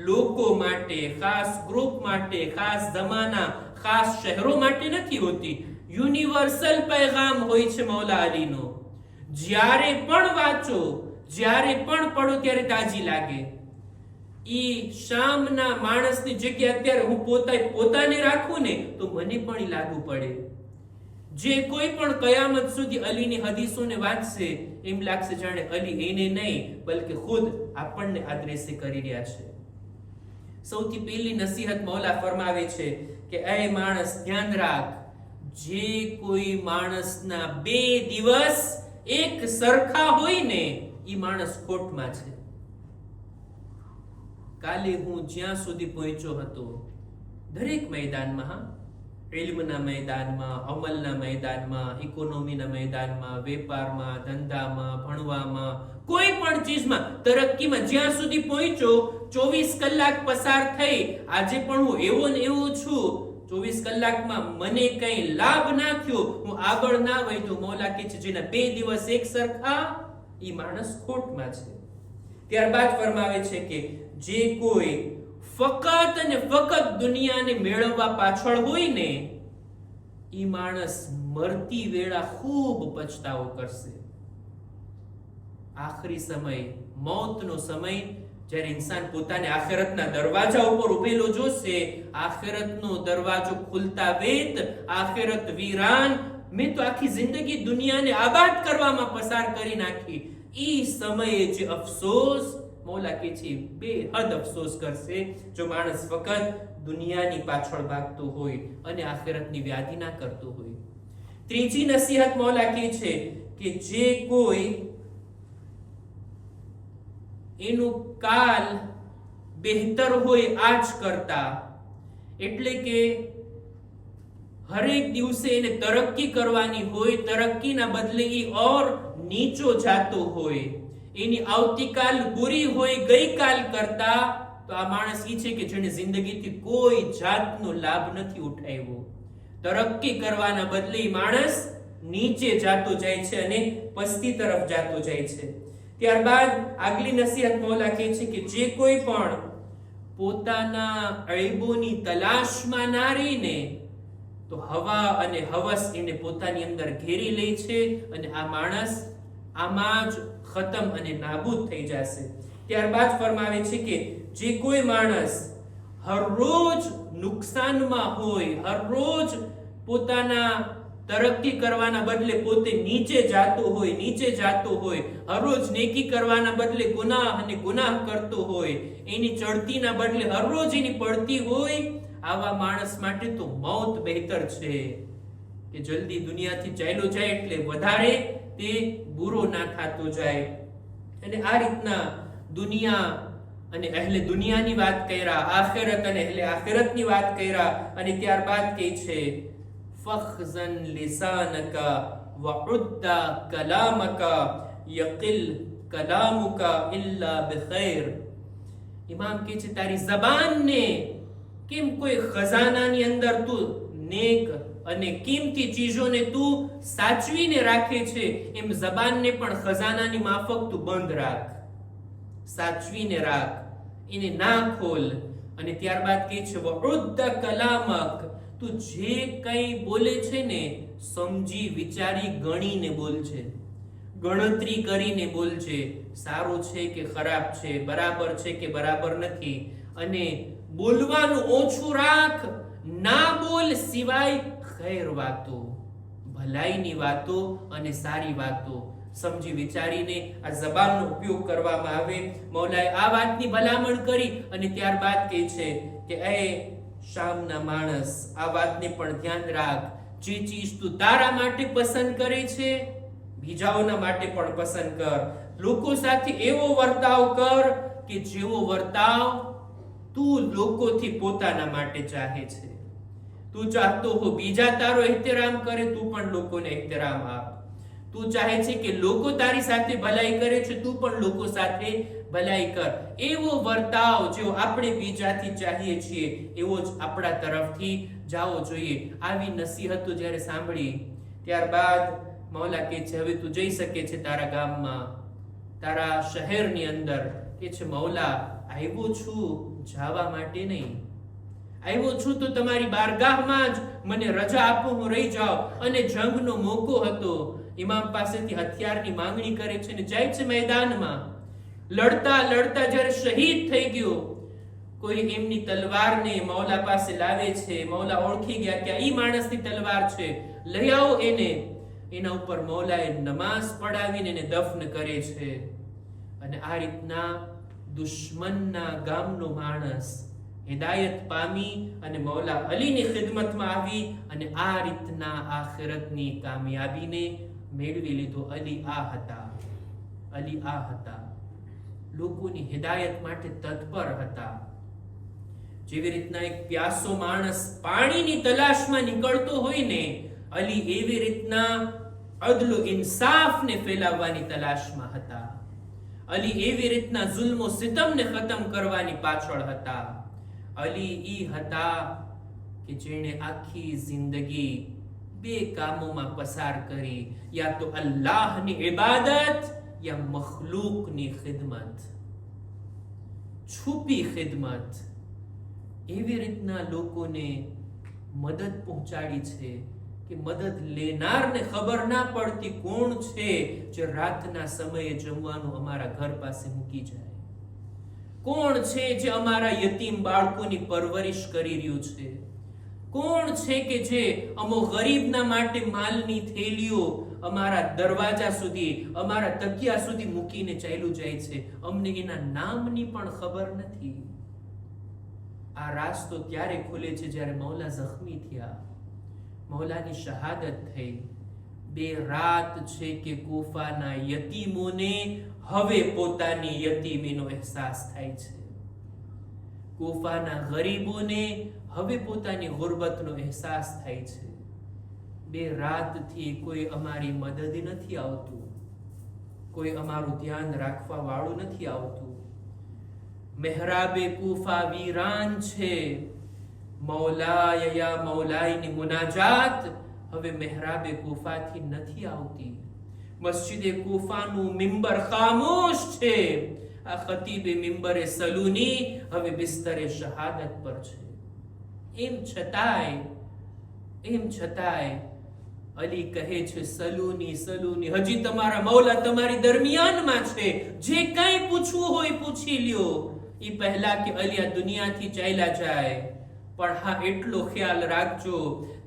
Speaker 1: લોકો માટે, ખાસ ગ્રુપ માટે, ખાસ જમાના, ખાસ શહેરો માટે નથી હોતી. યુનિવર્સલ પૈગામ હોય છે મૌલા અલીનો. જ્યારે પણ વાંચો, જ્યારે પણ પડો ત્યારે તાજી લાગે. ઈ શામના માણસની જગ્યાએ અત્યારે હું પોતાને રાખું ને તો મને પણ ઈ લાગુ પડે. જે કોઈ પણ કયામત સુધી અલીની હદીસોને વાંચશે એમ લાગશે જાણે અલી એને નહીં બલકે ખુદ આપણને આદરેસે કરી રહ્યા છે. સૌથી પહેલી નસીહત મૌલા ફરમાવે છે કે એ માણસ ધ્યાન રાખ, જે કોઈ માણસના 2 દિવસ એક સરખા હોય ને ઈ માણસ ખોટમાં છે. કાલે હું જ્યાં સુધી પહોંચ્યો હતો, દરેક મેદાનમાં, ઇલ્મના મેદાનમાં, અમલના મેદાનમાં, ઇકોનોમીના મેદાનમાં, વેપારમાં, ધંધામાં, ભણવામાં, કોઈ પણ ચીજમાં, તરક્કીમાં જ્યાં સુધી પહોંચ્યો, 24 કલાક પસાર થઈ. આજે પણ હું એવો ને એવો છું. 24 કલાકમાં મને કઈ લાભ ના થયો, હું આગળ ના વધ્યો. મૌલા કહે છે જેના 2 દિવસ એક સરખા, ઈ માણસ ખોટમાં છે. ત્યારબાદ ફરમાવે છે કે જે કોઈ ફકત અને ફકત દુનિયાને મેળવવા પાછળ હોય ને ઈ માણસ મરતી વેળા ખૂબ પછતાવો કરશે. આખરી સમય, મોતનો સમય, જ્યારે ઇન્સાન પોતાને આખિરતના દરવાજા ઉપર ઉભેલો જોશે, આખિરતનો દરવાજો ખુલતા વેત આખિરત વીરાન, મેં તો આખી જિંદગી દુનિયાને આબાદ કરવામાં પસાર કરી નાખી, ઈ સમયે જે અફસોસ, મૌલા કે છે બેહદ અફસોસ કરશે જો માણસ ફક્ત દુનિયાની પાછળ ભાગતો હોય અને આખિરતની વ્યાધિ ના કરતો હોય. ત્રીજી નસીહત મૌલા કે છે કે જે કોઈ એનું કાલ બહેતર હોય આજ કરતા, એટલે કે હરેક દિવસે એને તરક્કી કરવાની હોય, તરક્કીના બદલે એ ઓર નીચો જાતો હોય, એની આવતીકાલ બુરી હોય ગઈકાલ કરતા, તો આ માણસ ઈ છે કે જેને જિંદગીથી કોઈ જાતનો લાભ નથી ઉઠાવ્યો. તરક્કી કરવાના બદલે માણસ નીચે જાતો જાય છે અને પસ્તી તરફ જાતો જાય છે. ત્યારબાદ આગલી નસીહત મૌલા કહે છે કે જે કોઈ પણ પોતાના અયબોની તલાશમાં ના રહીને તો હવા અને હવસ એને પોતાની અંદર ઘેરી લે છે અને આ માણસ આમાં જ ખતમ અને નાબૂદ થઈ જશે. ત્યારબાદ ફરમાવે છે કે જે કોઈ માણસ હરરોજ નુકસાનમાં હોય, હરરોજ પોતાના તરક્કી કરવાના બદલે પોતે નીચે જાતો હોય, હરરોજ નેકી કરવાના બદલે ગુનાહ અને ગુનાહ કરતો હોય, એની ચડતીના બદલે હરરોજ એની પડતી હોય, આવા માણસ માટે તો મૌત બહેતર છે કે જલ્દી દુનિયાથી ચાલ્યો જાય એટલે વધારે તે બુરો ના થતો જાય. અને આ રીતના દુનિયા અને અહેલે દુનિયાની વાત કર્યા, આખિરત અને અહેલે આખિરતની વાત કર્યા, અને ત્યારબાદ કહે છે ફખઝન લિસાનકા વઉદ્દા કલામકા યકિલ કલામુકા ઇલ્લા બખૈર. ઇમામ કહે છે તારી જબાનને કેમ કોઈ ખજાનાની અંદર તું નેક અને કિંમતી ચીજોને તું સાચવીને રાખે છે, એમ જબાનને પણ ખજાનાની માફક તું બંધ રાખ, સાચવીને રાખ, એને ના ખોલ. અને ત્યારબાદ કહે છે વઉદ્દા કલામક, તું જે કંઈ બોલે છે ને સમજી વિચારી ગણીને બોલજે, ગણતરી કરીને બોલજે, સારું છે કે ખરાબ છે, બરાબર છે કે બરાબર નથી. અને બોલવાનું ઓછું રાખ, ના બોલ સિવાય ખૈર વાતો, ભલાઈની વાતો અને સારી વાતો. સમજી વિચારીને આ જબાનનો ઉપયોગ કરવામાં આવે. મૌલાએ આ વાતની ભલામણ કરી અને ત્યારબાદ કહે છે કે એ શામના માણસ, આ વાતને પણ ધ્યાન રાખ, જે ચીજ તું તારા માટે પસંદ કરે છે બીજાઓના માટે પણ પસંદ કર. લોકો સાથે એવો વર્તાવ કર કે જેવો વર્તાવ તું લોકોથી પોતાના માટે ચાહે છે. તું ચાહતો હો બીજા તારો એહતરામ કરે, તું પણ લોકોને એહતરામ આપ. તું ચાહે છે કે લોકો તારી સાથે ભલાઈ કરે છે, તું પણ લોકો સાથે ભલાઈ કર. એવો વર્તાવ જેવો આપણે બીજાથી ચાહીએ છીએ એવો જ આપણા તરફથી જાવો જોઈએ. આવી નસીહતો જ્યારે સાંભળી ત્યારબાદ મૌલા કહે છે હવે તું જઈ શકે છે તારા ગામમાં, તારા શહેરની અંદર. કે છે મૌલા આવ્યો છું જવા માટે નહીં, આવ્યો છું તો તમારી બારગાહમાં જ મને રજા આપો, હું રહી જાઉં. અને જંગનો મોકો હતો, ઇમામ પાસેથી હથિયારની માંગણી કરે છે ને જાય છે મેદાનમાં. લડતા લડતા જ્યારે શહીદ થઈ ગયો, કોઈ એમની તલવારને મૌલા પાસે લાવે છે. મૌલા ઓળખી ગયા કે આ માણસની તલવાર છે, લઈ આવો એને. એના ઉપર મૌલાએ નમાઝ પડાવીને એને દફન કરે છે. અને આ રીતના દુશ્મનના ગામનો માણસ હિદાયત પામી અને મૌલા અલીની ખિદમતમાં આવી અને આ રીતના આખિરતની કામયાબીને મેળવી લીધો. અલી આ હતા, અલી આ હતા, લોકોની હિદાયત માટે તત્પર હતા. જેવી રીતના એક પ્યાસો માણસ પાણીની તલાશમાં નીકળતો હોય ને, અલી એવી રીતના અદલ ઇન્સાફને ફેલાવવાની તલાશમાં હતા. અલી એવી રીતના જુલ્મો સિતમને ખતમ કરવાની પાછળ હતા. અલી ઈ હતા કે જેણે આખી જિંદગી બે કામોમાં પસાર કરી, યા તો અલ્લાહની ઇબાદત યા મખલૂકની ખિદમત, છુપી ખિદમત. એવી રીતના લોકોને મદદ પહોંચાડી છે કે મદદ લેનારને ખબર ના પડતી કોણ છે જે રાતના સમયે જમવાનું અમારા ઘર પાસે મૂકી જાય, કોણ છે જે અમારા યતીમ બાળકોની પરવરિશ કરી રહ્યું છે, કોણ છે કે જે અમો ગરીબના માટે માલની થેલીઓ અમારા દરવાજા સુધી, અમારા તકિયા સુધી મૂકીને ચાલ્યું જાય છે. અમને એના નામની પણ ખબર નથી. આ રાસ તો ત્યારે ખુલે છે જ્યારે મૌલા જખ્મી થયા, મૌલાની શહાદત થઈ. બે રાત છે કે કૂફાના યતીમોને હવે પોતાની યતીમીનો અહેસાસ થાય છે. કૂફાના ગરીબોને હવે પોતાની ગુરબતનો અહેસાસ થાય છે. બે રાતથી કોઈ અમારી મદદ નથી આવતું, કોઈ અમારું ધ્યાન રાખવા વાળું નથી આવતું. મહેરાબે કૂફા વીરાન છે. મૌલાય યા મૌલાયની મુનાજાત હવે મહેરાબે કૂફાથી નથી આવતી. મસ્જિદે કૂફાનું મિંબર ખામોશ છે. આ ખતીબે મિંબરે સલૂની હવે બિસ્તરે શહાદત પર છે. એમ છતાંય અલી કહે છે સલૂની સલૂની, હજી તમારા મૌલા તમારી દરમિયાનમાં છે, જે કંઈ પૂછવું હોય પૂછી લ્યો. એ પહેલા કે અલી આ દુનિયાથી ચાલ્યા જાય. પણ હા એટલો ખ્યાલ રાખજો,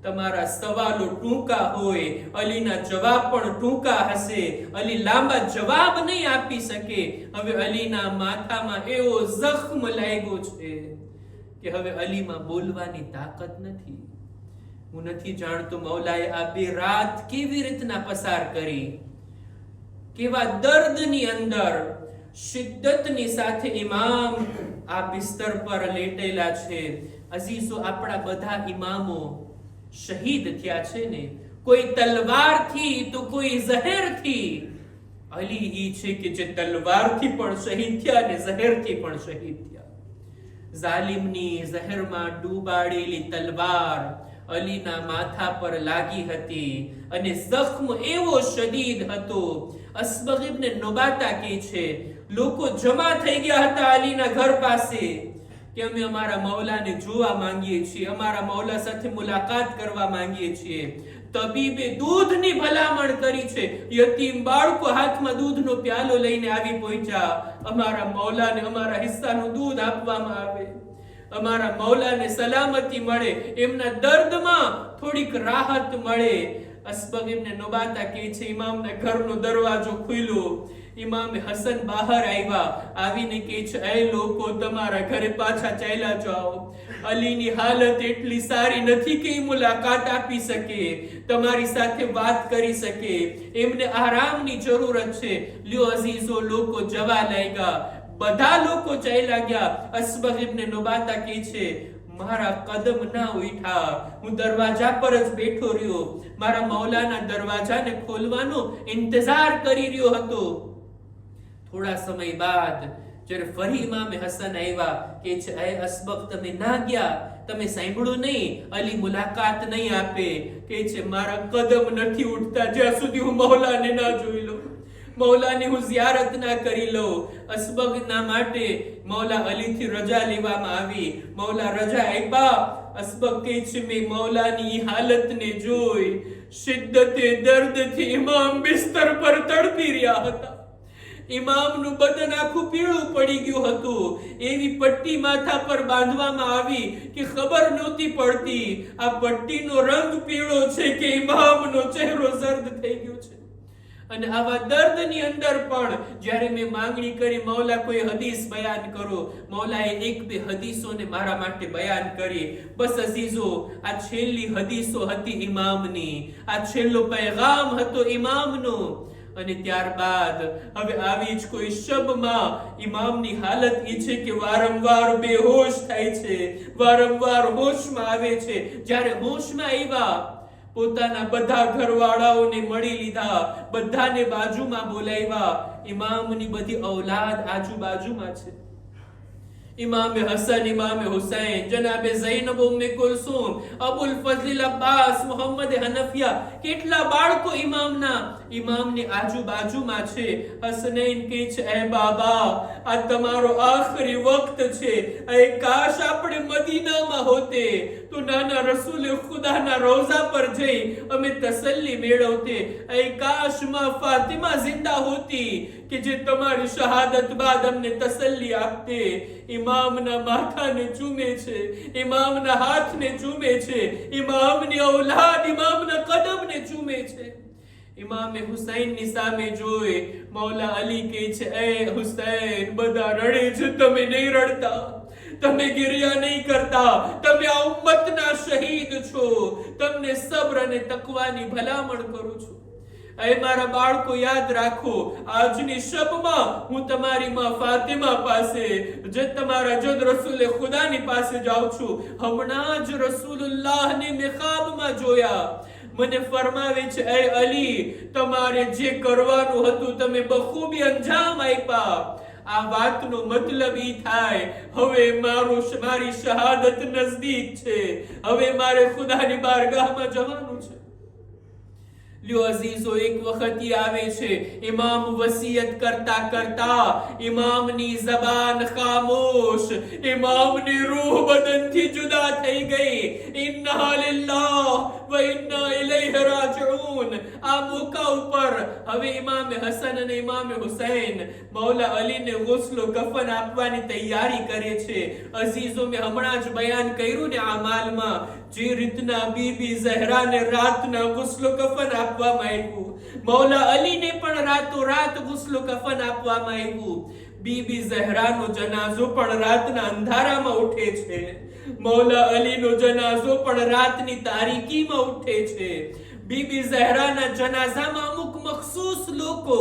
Speaker 1: તમારા સવાલો ટૂંકા હોય, અલીના જવાબ પણ ટૂંકા હશે. અલી લાંબા જવાબ નહીં આપી શકે. હવે અલીના માથામાં એવો જખ્મ લાગ્યો છે કે હવે અલીમાં બોલવાની તાકાત નથી. હું નથી જાણતો મૌલાએ આ બે રાત કેવી રીતના પસાર કરી, કેવા દર્દની અંદર શિદ્દતની સાથે ઇમામ આ બિસ્તર પર લેટેલા છે. અઝીઝો, આપણા બધા ઇમામો શહીદ થયા છે ને, કોઈ તલવારથી તો કોઈ ઝહેરથી. અલી ઈ છે કે જે તલવારથી પણ શહીદ થયા ને ઝહેરથી પણ શહીદ થયા. ઝાલિમની ઝહેરમાં ડૂબાડેલી તલવાર અલીના માથા પર લાગી હતી અને જખ્મ એવો શદીદ હતો. અસ્બગ ઇબ્ન નુબાતા કહે છે લોકો જમા થઈ ગયા હતા અલીના ઘર પાસે કે અમે અમારા મૌલાને જોવા માંગીએ છીએ, અમારા મૌલા સાથે મુલાકાત કરવા માંગીએ છીએ. તબીબે દૂધની ભલામણ કરી છે. યતીમ બાળકો હાથમાં દૂધનો પ્યાલો લઈને આવી પહોંચ્યા. અમારા મૌલાને અમારા હિસ્સાનું દૂધ આપવામાં આવે, અમારા મૌલાને સલામતી મળે, એમના દર્દમાં થોડીક રાહત મળે. અસ્બગ ઇબ્ન નુબાતા કહે છે ઇમામના ઘરનો દરવાજો ખુલ્યો. ઇમામે હસન બહાર આવ્યા, આવીને કહે છે એ લોકો તમારા ઘરે પાછા ચાલ્યા જાઓ. અલીની હાલત એટલી સારી નથી કે મુલાકાત આપી શકે, તમારી સાથે વાત કરી શકે, એમને આરામની જરૂરત છે. લ્યો અઝીઝો, લોકો જવા લાગ્યા, બધા લોકો ચાલ્યા ગયા. અસ્બગ ઇબ્ન નુબાતા કહે છે મારા કદમ ના ઉઠ્યા, હું દરવાજા પર જ બેઠો રહ્યો, મારા મૌલાના દરવાજાને ખોલવાનો ઇંતજાર કરી રહ્યો હતો. થોડા સમય બાદ જ્યારે ફરી ઇમામે હસન આવ્યા કે છે એ અસ્બગ તમે ના ગયા, તમે સાંભળ્યું નહીં, અલી મુલાકાત નહીં આપે, કે છે મારા કદમ નથી ઉઠતા જ્યાં સુધી હું મૌલાને ના જોઈ લઉં, મૌલાની હું ઝિયારત ના કરી લઉં. અસબગના માટે મૌલા અલીથી રજા લેવામાં આવી. મૌલા રજા આપ્યા. અસબગ કહે છે મેં મૌલાની હાલતને જોઈ શિદ્દતે દર્દથી ઇમામ બિસ્તર પર તડપી રહ્યા હતા. ઇમામનું બદન આખું પીળું પડી ગયું હતું. એવી પટ્ટી માથા પર બાંધવામાં આવી કે ખબર નહોતી પડતી આ પટ્ટીનો રંગ પીળો છે કે ઇમામનો ચહેરો ઝર્દ થઈ ગયો છે. અને આવા દર્દની અંદર પણ જ્યારે મેં માંગણી કરી મૌલા કોઈ હદીસ બયાન કરો, મૌલાએ એક બે હદીસોને મારા માટે બયાન કરી. બસ અઝીઝો, આ છેલ્લી હદીસો હતી ઇમામની, આ છેલ્લો પૈગામ હતો ઇમામનો. અને ત્યારબાદ હવે આવી જ કોઈ શબમાં ઇમામની હાલત એ છે કે વારંવાર બેહોશ થાય છે, વારંવાર હોશમાં આવે છે. જ્યારે હોશમાં આવ્યા, પોતાના બધા ઘરવાળાઓને મળી લીધા, બધાને બાજુમાં બોલાવ્યા. ઇમામની બધી ઔલાદ આજુબાજુમાં છે. ઇમામે હસન, ઇમામે હુસૈન, જનાબે ઝૈનબ ઉમ્મે કુલસુમ, અબુલ ફઝલ અબ્બાસ, મોહમ્મદ હનફિયા, કેટલા બાળકો ઇમામની આજુબાજુમાં છે. હસનૈન કહે છે એ બાબા, આ તમારો આખરી વખત છે. એ કાશ આપણે મદીનામાં હોતે તો નાના રસૂલ ખુદાના રોઝા પર જઈ અમે તસલ્લી મેળવતે. એ કાશ માં ફાતિમા જિંદા હોતી કે જે તમારી શહાદત બાદ અમને તસલ્લી આપતે. ઇમામના માથાને ચૂમે છે, ઇમામના હાથને ચૂમે છે, ઇમામની ઔલાદ ઇમામના કદમને ચૂમે છે. ઇમામે હુસૈનની સામે જોઈ મૌલા અલી કહે છે એ હુસૈન, બધા રડે છે, તમે નહીં રડતા, તમે ગિરિયા નહીં કરતા, તમે આ ઉમ્મતના શહીદ છો, તમને સબ્ર અને તકવાની ભલામણ કરું છું. એ મારા બાળકો યાદ રાખો, આજની શબમાં હું તમારી માં ફાતિમા પાસે તમારા જદ રસૂલે ખુદાની પાસે જાઉં છું. હમણાં જ રસૂલુલ્લાહને મેં ખ્વાબમાં જોયા. મને ફરમાવે છે એ અલી, તમારે જે કરવાનું હતું તમે બખૂબી અંજામ આપ્યા. આ વાતનો મતલબ ઈ થાય હવે મારી શહાદત નજદીક છે, હવે મારે ખુદાની બારગાહમાં જવાનું છે. લ્યો અઝીઝો, એક વખત આવે છે ઇમામ વસિયત કરતા કરતા ઇમામની જબાન ખામોશ, ઇમામની રૂહ બદનથી જુદા થઈ ગઈ. ઇન્ના લિલ્લાહ વ ઇન્ના ઇલૈહિ રાજિઉન. આ મોકા ઉપર હવે ઇમામ હસન અને ઇમામ હુસૈન મૌલા અલીને ગુસ્લો કફન આપવાની તૈયારી કરે છે. અઝીઝો, મેં હમણાં જ બયાન કર્યું ને આ માલમાં, જે રીતના બીબી ઝહરાને રાતના ગુસ્લો કફન આપવામાં આવ્યું, મૌલા અલીને પણ રાતો રાત ગુસ્લો કફન આપવામાં આવ્યું. બીબી ઝહરાનો જનાઝો પણ રાતના અંધારામાં ઉઠે છે, મૌલા અલીનો જનાઝો પણ રાતની તારીકીમાં ઉઠે છે. બીબી ઝહરાના જનાઝામાં અમુક મખસૂસ લોકો,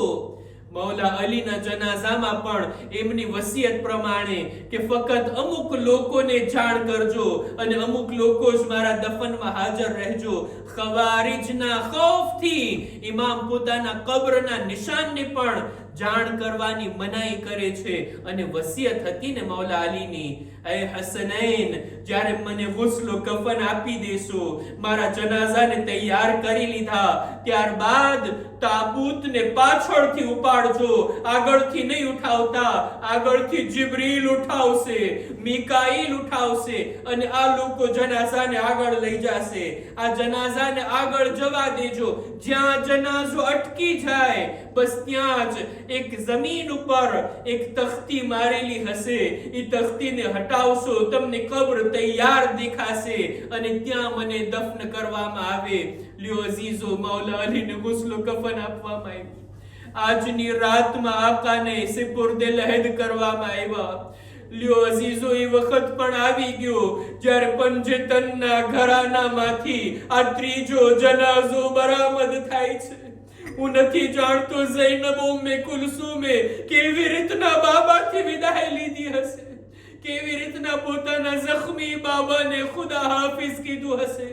Speaker 1: મૌલા અલીના જનાઝામાં પણ એમની વસિયત પ્રમાણે કે ફક્ત અમુક લોકોને જાણ કરજો અને અમુક લોકો જ મારા દફનમાં હાજર રહેજો. ખવારિજના ખૌફથી ઇમામ પોતાના કબ્રના નિશાનને પણ જાણ કરવાની મનાઈ કરે છે. અને વસિયત હતી ને મૌલા અલીની, એ હસનૈન, જ્યારે મને ગુસ્લો કફન આપી દેશો, મારા જનાઝાને તૈયાર કરી લીધા, ત્યારબાદ તાબૂતને પાછળથી ઉપાડજો, આગળથી નહીં ઉઠાવતા. આગળથી જિબ્રીલ ઉઠાવશે, મિકાઈલ ઉઠાવશે અને આ લોકો જનાઝાને આગળ લઈ જશે. આ જનાઝાને આગળ જવા દેજો. જ્યાં જનાઝો અટકી જાય બસ ત્યાં જ એક જમીન ઉપર એક તખ્તી મારેલી હશે, એ તખ્તીને હટાવશો, તમને કબ્ર તૈયાર દેખાશે અને ત્યાં મને દફન કરવામાં આવે. લ્યો અઝીઝો, મૌલા અલીને ગુસ્લો કફન આપવામાં આવ્યું. આજની રાતમાં આકાને સિપુર્દે લહેદ કરવામાં આવ્યા. લ્યો અઝીઝો, એ વખત પણ આવી ગયો જ્યારે પંજતનના ઘરાનામાંથી આ ત્રીજો જનાઝો બરામદ થાય છે. હું નથી જાણતો ઝૈનબ ઉમ્મે કુલસુમે કેવી રીતના બાબાથી વિદાય લીધી હશે, કેવી રીતના પોતાના જખ્મી બાબાને ખુદા હાફિઝ કીધું હશે.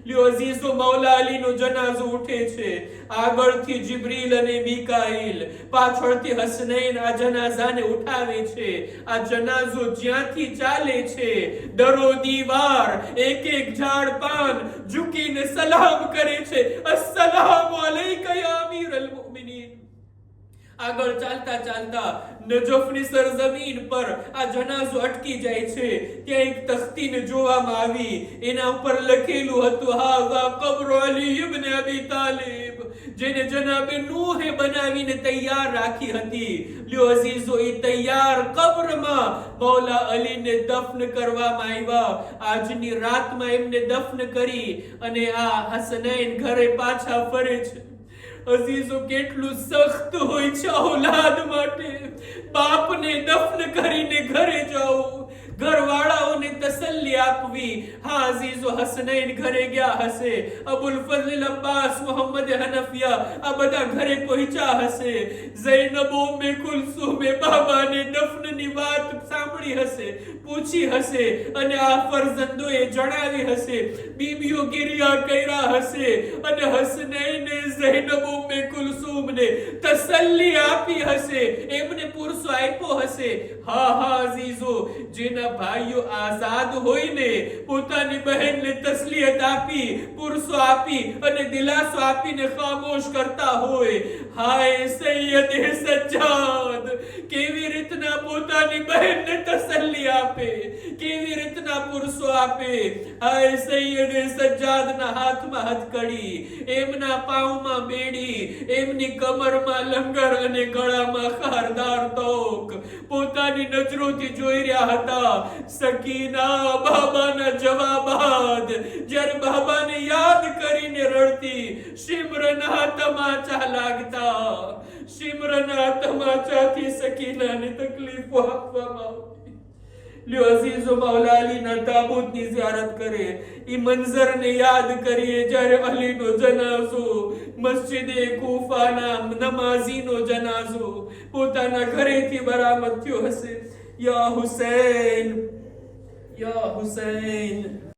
Speaker 1: લ્યો અઝીઝો, મૌલા અલીનો જનાઝો ઉઠે છે. આગળથી જિબ્રીલ અને મિકાઈલ, પાછળથી હસનૈન આ જનાઝાને ઉઠાવે છે. આ જનાઝો જ્યાંથી ચાલે છે, દરો દીવાર, એક એક ઝાડ પાન ઝૂકીને સલામ કરે છે. અસ્સલામુ અલૈકા યા અમીરલ મુમિનીન. આગળ ચાલતા ચાલતા નજફની સરજમીન પર આ જનાઝો અટકી જાય છે. ત્યાં એક તખ્તીને જોવામાં આવી. એના ઉપર લખેલું હતું, હાઝા કબ્ર અલી ઇબ્ન અબી તાલિબ, જેને જનાબે નૂહે બનાવીને તૈયાર રાખી હતી. લ્યો અઝીઝો, એ તૈયાર કબ્રમાં મૌલા અલીને દફન કરવામાં આવ્યા. આજની રાતમાં એમને દફન કરી અને આ હસનૈન ઘરે પાછા ફરે છે. અઝીઝો, કેટલું સખ્ત હોય છે ઔલાદ માટે. બાપને દફન કરીને ઘરે જવું, ઘરવાળાઓને તસલ્લી આપવી. હા અઝીઝો, હસનૈન ઘરે ગયા હશે, અબુલ ફઝલ અબ્બાસ, મોહમ્મદ હનફિયા આ બધા ઘરે પહોંચ્યા હશે. ઝૈનબ ઉમ્મે કુલસુમે બાબાને દફનની વાત સાંભળી હશે, પૂછી હશે અને આ ફરજંદોએ જણાવી હશે. બીબીઓ ગિરિયા કર્યા હશે અને હસનૈને ઝૈનબ ઉમ્મે કુલસુમને તસલ્લી આપી હશે, એમને પુરસો આપ્યો હશે. હા હા અઝીઝો, જેના ભાઈઓ આઝાદ હોય ને, પોતાની બહેનને તસલિયત આપી, પુરસો આપી અને દિલાસો આપીને ખામોશ કરતા હોય. હાય સૈયદ સજ્જાદ, કેવી રીતના પોતાની બહેનને તસલ્લી આપે, કેવી રીતના પુરસો આપે. હાય સૈયદ સજ્જાદના હાથમાં હથકડી, એમના પાઉમાં બેડી, એમની કમરમાં લંગર અને ગળામાં ખારદાર તોક પોતાની નજરોથી જોઈ રહ્યા હતા. સકીના બાબાના જવાબ બાદ જ્યારે બાબાને યાદ કરીને રડતી, સિમરના તમાચા લાગતા. સિમરના તમાચાથી સકીનાને તકલીફો આપવામાં આવતી. લ્યો અઝીઝો, મૌલા અલીના તાબૂતની ઝિયારત કરે. ઈ મંઝરને યાદ કરીએ જ્યારે અલીનો જનાઝો, મસ્જિદે કૂફાના નમાઝીનો જનાઝો પોતાના ઘરેથી બરામદ થયો હશે. યા હુસૈન, યા હુસૈન.